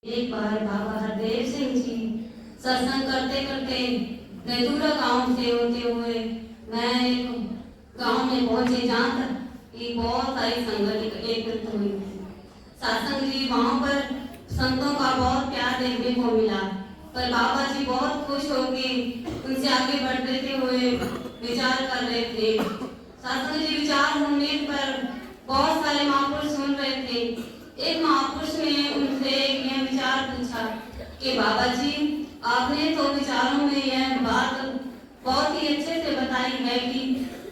एक बार बाबा हरदेव सिंह जी सत्संग करते करते नेतुरा गांव से होते हुए मैं एक गांव में पहुंचे जहाँ तक कि बहुत सारी संगत एकत्रित हुई। सत्संग जी वहाँ पर संतों का बहुत प्यार देखने को मिला, पर बाबा जी बहुत खुश होके उनसे आगे बढ़ते हुए विचार कर रहे थे। सत्संग जी विचार होने पर बहुत सारे महापुरुष सुन रहे थे। एक महापुरुष ने उनसे यह विचार पूछा कि बाबा जी, आपने तो विचारों में यह बात बहुत ही अच्छे से बताई है कि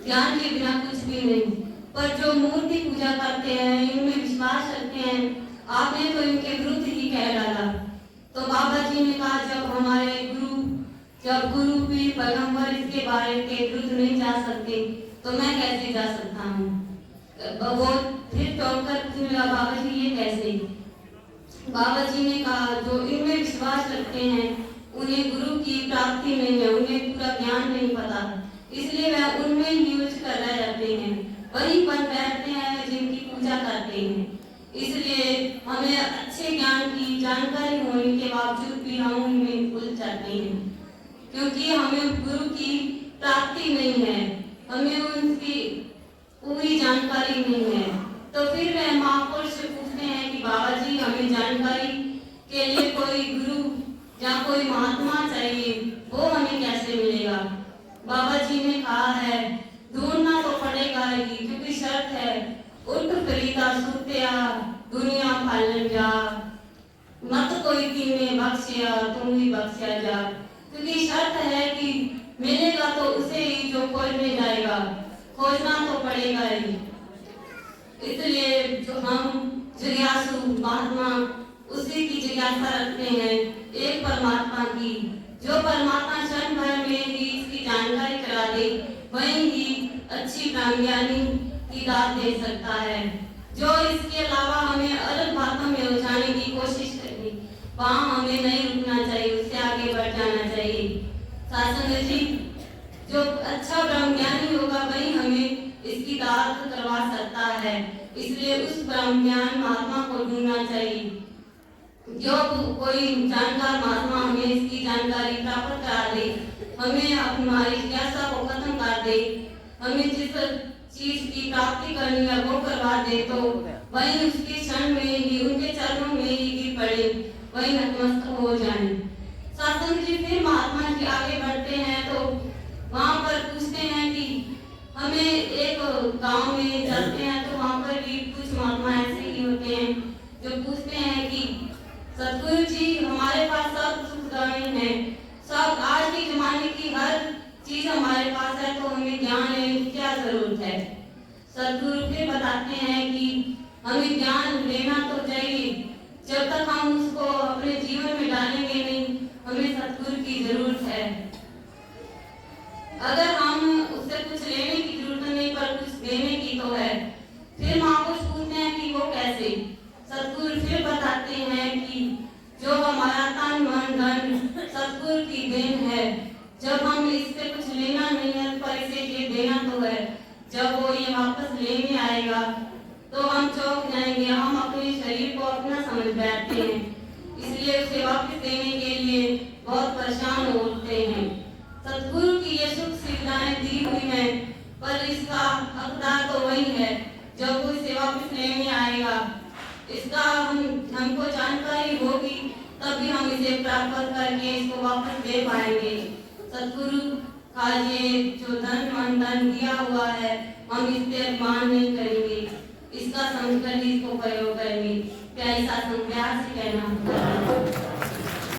ज्ञान के बिना कुछ भी नहीं, पर जो मूर्ति पूजा करते हैं, इनमें विश्वास रखते हैं, आपने तो इनके विरुद्ध ही कह डाला। तो बाबा जी ने कहा, जब गुरु भी पैगंबर इसके बारे के विरुद्ध नहीं जा सकते तो मैं कैसे जा सकता हूँ। वो फिर टोककर पूछने लगा, बाबा जी ये कैसे। बाबा जी ने कहा, जो इनमें विश्वास रखते हैं उन्हें गुरु की प्राप्ति नहीं है, उन्हें पूरा ज्ञान नहीं पता, इसलिए वह उनमें ही उलझ कर रह जाते हैं, वहीं पर बैठते हैं जिनकी पूजा करते हैं। इसलिए हमें अच्छे ज्ञान की जानकारी होने के बावजूद भी हम उनमें उलझ जाते हैं, क्योंकि हमें गुरु की प्राप्ति नहीं है, हमें उनकी पूरी जानकारी नहीं है। तो फिर वह महापुरुष से पूछते हैं कि बाबा जी, हमें जानकारी के लिए कोई गुरु या कोई महात्मा चाहिए, वो हमें कैसे मिलेगा। बाबा जी ने कहा है, ढूंढना तो पड़ेगा ही, क्योंकि शर्त है, उठ फरीदा सुतिया दुनिया पालन जा, मत कोई तीने बख्शिया तुम ही बख्शिया जा। क्योंकि शर्त है कि मिलेगा तो उसे ही जो खोजने जाएगा, खोजना तो पड़ेगा ही। इसलिए जो हम जिज्ञासु महात्मा उसी की जिज्ञासा रखते हैं, एक परमात्मा की, जो परमात्मा क्षण भर में ही इसकी जानकारी करा दे, वही ही अच्छी कामयाबी की दात दे सकता है। जो इसके अलावा हमें अलग बातों में उलझाने की कोशिश करेगी, वहाँ हमें नहीं रुकना चाहिए, उससे आगे बढ़ जाना चाहिए। सत्संग जी, जो अच्छा ब्रह्मज्ञानी होगा वही हमें इसकी दात करवा सकता है, इसलिए उस ब्रह्मज्ञान महात्मा को ढूंढना चाहिए। जो कोई जानकार महात्मा हमें इसकी जानकारी प्राप्त करा दे, हमें हमारी जिज्ञासा को खत्म कर दे, हमें जिस चीज की प्राप्ति करनी है वो करवा दे, तो वही उसके क्षण में ही उनके चरणों में ही गिर पड़े, वही नतमस्तक हो जाए। सत्संग जी फिर महात्मा जी आगे बढ़ते हैं तो वहाँ पर पूछते हैं कि हमें एक गांव में जाते हैं तो वहाँ पर भी कुछ महात्मा ऐसे ही होते हैं जो पूछते हैं कि सतगुरु जी, हमारे पास सब सुविधाएं हैं, सब आज के जमाने की हर चीज हमारे पास है, तो हमें ज्ञान लेने की क्या जरूरत है। सतगुरु फिर बताते हैं कि हमें ज्ञान लेना तो चाहिए, जब तक हम उसको अपने जीवन में डालेंगे नहीं, हमें सतगुरु की जरूरत है। अगर हम उससे कुछ लेने की जरूरत नहीं पर कुछ देने की तो है। फिर महापुरुष पूछते हैं कि वो कैसे। सतगुरु फिर बताते हैं कि जो हमारा तन मन धन सतगुरु की देन है, जब हम इससे कुछ लेना नहीं है पर इसे ये देना तो है, जब वो ये वापस लेने आएगा तो हम चौंक जाएंगे, हम अपने शरीर को अपना समझ बैठते हैं, इसलिए उसे वापस देने के लिए बहुत परेशान होते हैं। सतगुरु की ये सुख सुविधाएं दी हुई है, पर इसका हकदार तो वही है जब वो इसे वापस लेने आएगा। इसका हमको जानकारी होगी तभी हम इसे प्राप्त करके इसको वापस दे पाएंगे। सतगुरु का ये जो धन मन धन दिया हुआ है, हम इससे अपमान नहीं करेंगे, इसका समझकर इसको प्रयोग करेंगे। प्यारी सासंग प्यार से कहना।